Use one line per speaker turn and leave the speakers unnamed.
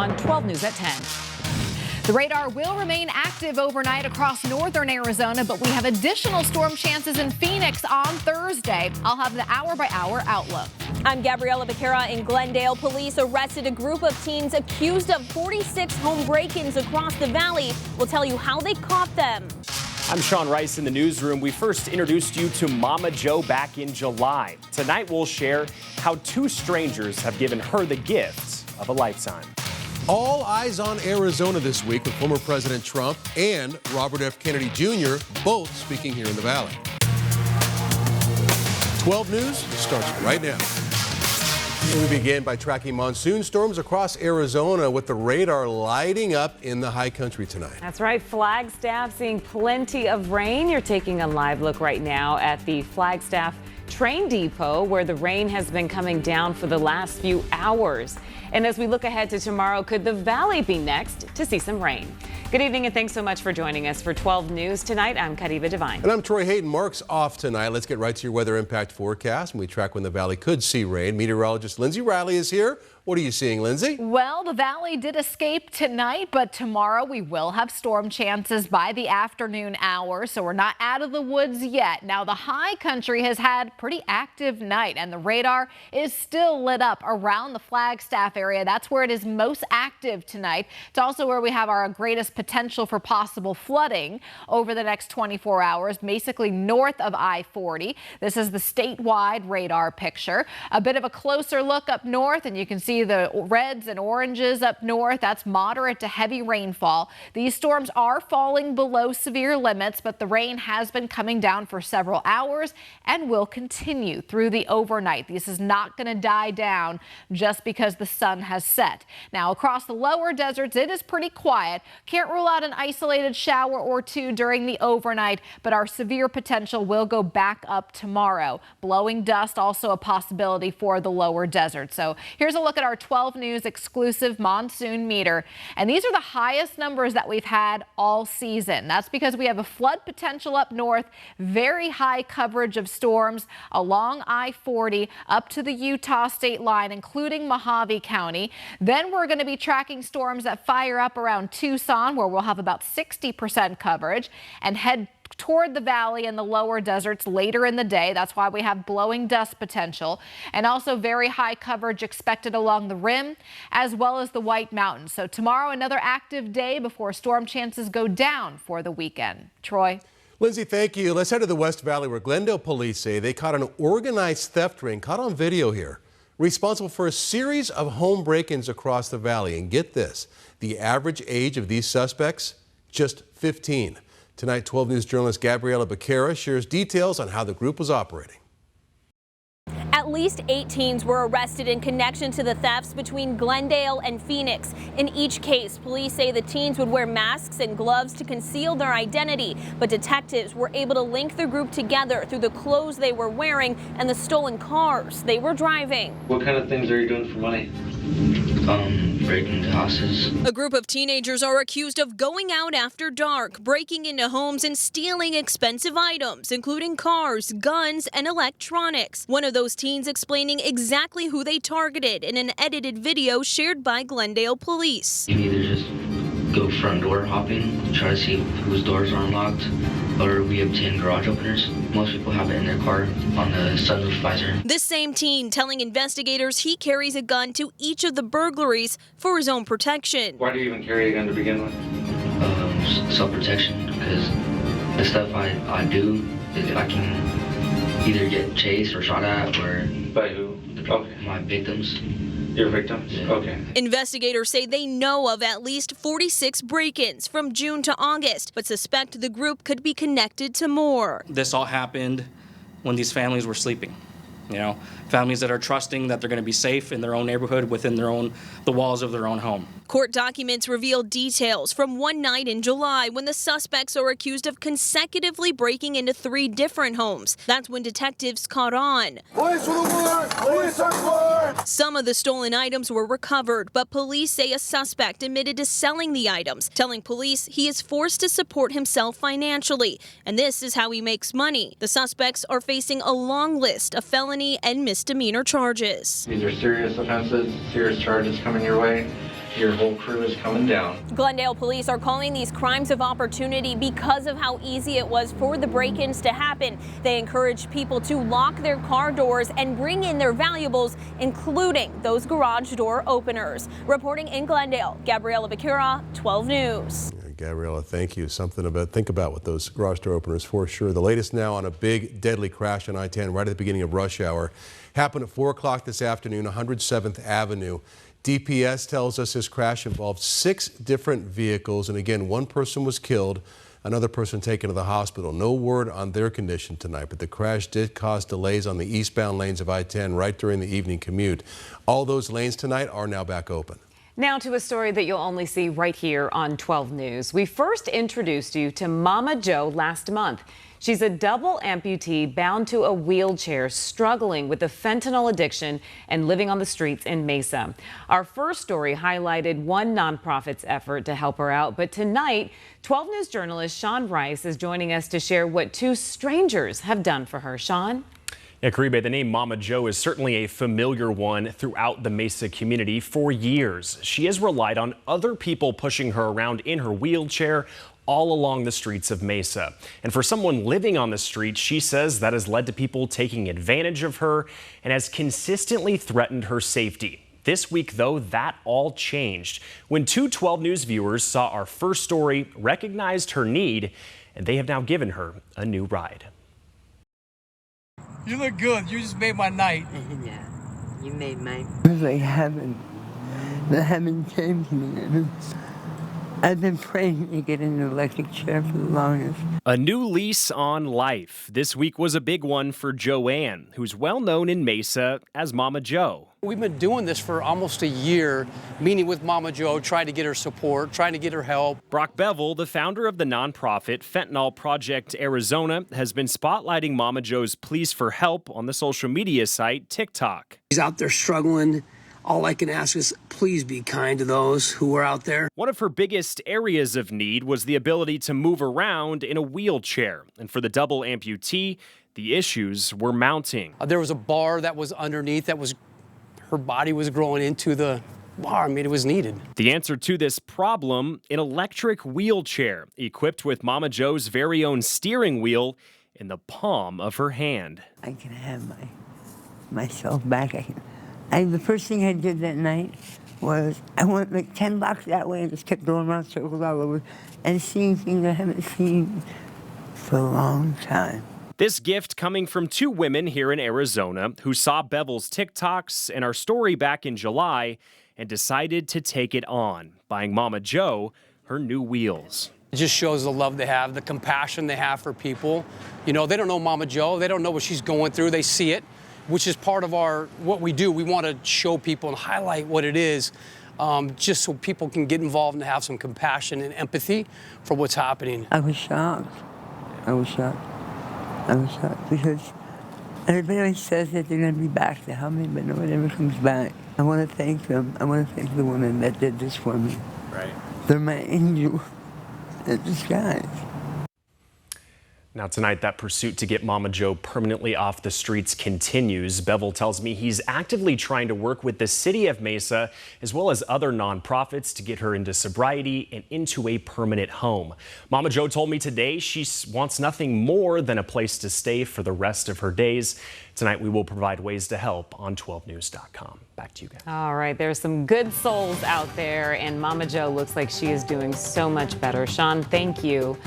on 12 News at 10. The radar will remain active overnight across northern Arizona, but we have additional storm chances in Phoenix on Thursday. I'll have the hour-by-hour outlook.
I'm Gabriella Becerra in Glendale. Police arrested a group of teens accused of 46 home break-ins across the valley. We'll tell you how they caught them.
I'm Sean Rice in the newsroom. We first introduced you to Mama Joe back in July. Tonight we'll share how two strangers have given her the gift of a lifetime.
All eyes on Arizona this week with former President Trump and Robert F. Kennedy Jr. both speaking here in the Valley. 12 News starts right now. We begin by tracking monsoon storms across Arizona with the radar lighting up in the high country tonight.
That's right. Flagstaff seeing plenty of rain. You're taking a live look right now at the Flagstaff train depot where the rain has been coming down for the last few hours. And as we look ahead to tomorrow, could the valley be next to see some rain? Good evening and thanks so much for joining us for 12 News tonight. I'm Kadiva Devine.
And I'm Troy Hayden. Mark's off tonight. Let's get right to your weather impact forecast and we track when the valley could see rain. Meteorologist Lindsay Riley is here. What are you seeing, Lindsay?
Well, the valley did escape tonight, but tomorrow we will have storm chances by the afternoon hours, so we're not out of the woods yet. Now, the high country has had pretty active night, and the radar is still lit up around the Flagstaff area. That's where it is most active tonight. It's also where we have our greatest potential for possible flooding over the next 24 hours, basically north of I-40. This is the statewide radar picture. A bit of a closer look up north, and you can see the reds and oranges up north. That's moderate to heavy rainfall. These storms are falling below severe limits, but the rain has been coming down for several hours and will continue through the overnight. This is not going to die down just because the sun has set. Now, across the lower deserts, it is pretty quiet. Can't rule out an isolated shower or two during the overnight, but our severe potential will go back up tomorrow. Blowing dust also a possibility for the lower desert. So here's a look at our 12 News exclusive monsoon meter. And these are the highest numbers that we've had all season. That's because we have a flood potential up north, very high coverage of storms along I-40 up to the Utah state line, including Mojave County. Then we're going to be tracking storms that fire up around Tucson, where we'll have about 60% coverage, and head toward the valley and the lower deserts later in the day. That's why we have blowing dust potential, and also very high coverage expected along the rim as well as the White Mountains. So tomorrow, another active day before storm chances go down for the weekend. Troy.
Lindsay, thank you. Let's head to the West Valley where Glendale police say they caught an organized theft ring caught on video here, responsible for a series of home break-ins across the valley. And get this, the average age of these suspects, just 15. Tonight, 12 News journalist Gabriella Becerra shares details on how the group was operating.
At least 8 teens were arrested in connection to the thefts between Glendale and Phoenix. In each case, police say the teens would wear masks and gloves to conceal their identity, but detectives were able to link the group together through the clothes they were wearing and the stolen cars they were driving.
What kind of things are you doing for money? Breaking into houses.
A group of teenagers are accused of going out after dark, breaking into homes and stealing expensive items, including cars, guns, and electronics. One of those teens explaining exactly who they targeted in an edited video shared by Glendale police.
You can either just go front door hopping, try to see whose doors are unlocked, or we obtain garage openers. Most people have it in their car on the sunroof visor.
This same teen telling investigators he carries a gun to each of the burglaries for his own protection.
Why do you even carry a gun to begin with? Self-protection, because the stuff I do, I can either get chased or shot at, or by who? Okay. My victims. Your victims? Yeah. Okay.
Investigators say they know of at least 46 break-ins from June to August, but suspect the group could be connected to more.
This all happened when these families were sleeping. You know, families that are trusting that they're going to be safe in their own neighborhood within the walls of their own home.
Court documents reveal details from one night in July when the suspects are accused of consecutively breaking into 3 different homes. That's when detectives caught on. Some of the stolen items were recovered, but police say a suspect admitted to selling the items, telling police he is forced to support himself financially, and this is how he makes money. The suspects are facing a long list of felony and misdemeanor charges.
These are serious offenses, serious charges coming your way. your whole crew is coming down.
Glendale police are calling these crimes of opportunity because of how easy it was for the break-ins to happen. They encourage people to lock their car doors and bring in their valuables, including those garage door openers. Reporting in Glendale, Gabriela Becerra, 12 News.
Gabriela, thank you. Think about what those garage door openers for sure. The latest now on a big deadly crash on I-10 right at the beginning of rush hour. Happened at 4 o'clock this afternoon, 107th Avenue. DPS tells us this crash involved 6 different vehicles, and again, one person was killed, another person taken to the hospital. No word on their condition tonight, but the crash did cause delays on the eastbound lanes of I-10 right during the evening commute. All those lanes tonight are now back open.
Now to a story that you'll only see right here on 12 News. We first introduced you to Mama Joe last month. She's a double amputee bound to a wheelchair, struggling with the fentanyl addiction and living on the streets in Mesa. Our first story highlighted one nonprofit's effort to help her out, but tonight, 12 News journalist Sean Rice is joining us to share what 2 strangers have done for her. Sean?
Yeah, Caribe, the name Mama Joe is certainly a familiar one throughout the Mesa community for years. She has relied on other people pushing her around in her wheelchair all along the streets of Mesa. And for someone living on the street, she says that has led to people taking advantage of her and has consistently threatened her safety. This week, though, that all changed when 2 12 News viewers saw our first story, recognized her need, and they have now given her a new ride.
You look good. You just made my night.
Yeah, you made mine. It was like heaven. The heaven came to me. I've been praying to get in an electric chair for the longest.
A new lease on life. This week was a big one for Joanne, who's well known in Mesa as Mama Joe.
We've been doing this for almost a year, meeting with Mama Joe, trying to get her support, trying to get her help.
Brock Bevel, the founder of the nonprofit Fentanyl Project Arizona, has been spotlighting Mama Joe's pleas for help on the social media site TikTok.
He's out there struggling. All I can ask is please be kind to those who are out there.
One of her biggest areas of need was the ability to move around in a wheelchair. And for the double amputee, the issues were mounting.
There was a bar that was underneath her body was growing into the bar. I mean, it was needed.
The answer to this problem, an electric wheelchair equipped with Mama Joe's very own steering wheel in the palm of her hand.
I can have myself back. The first thing I did that night was I went like 10 blocks that way and just kept going around circles all over and seeing things I haven't seen for a long time.
This gift coming from 2 women here in Arizona who saw Bevel's TikToks and our story back in July and decided to take it on, buying Mama Joe her new wheels.
It just shows the love they have, the compassion they have for people. You know, they don't know Mama Joe. They don't know what she's going through. They see it, which is part of what we do. We want to show people and highlight what it is, just so people can get involved and have some compassion and empathy for what's happening.
I was shocked. Because everybody always says that they're going to be back to help me, but no one ever comes back. I want to thank them. I want to thank the women that did this for me.
Right.
They're my angel in disguise.
Now tonight, that pursuit to get Mama Joe permanently off the streets continues. Bevel tells me he's actively trying to work with the city of Mesa as well as other nonprofits to get her into sobriety and into a permanent home. Mama Joe told me today she wants nothing more than a place to stay for the rest of her days. Tonight, we will provide ways to help on 12news.com. Back to you guys.
All right, there's some good souls out there, and Mama Joe looks like she is doing so much better. Sean, thank you.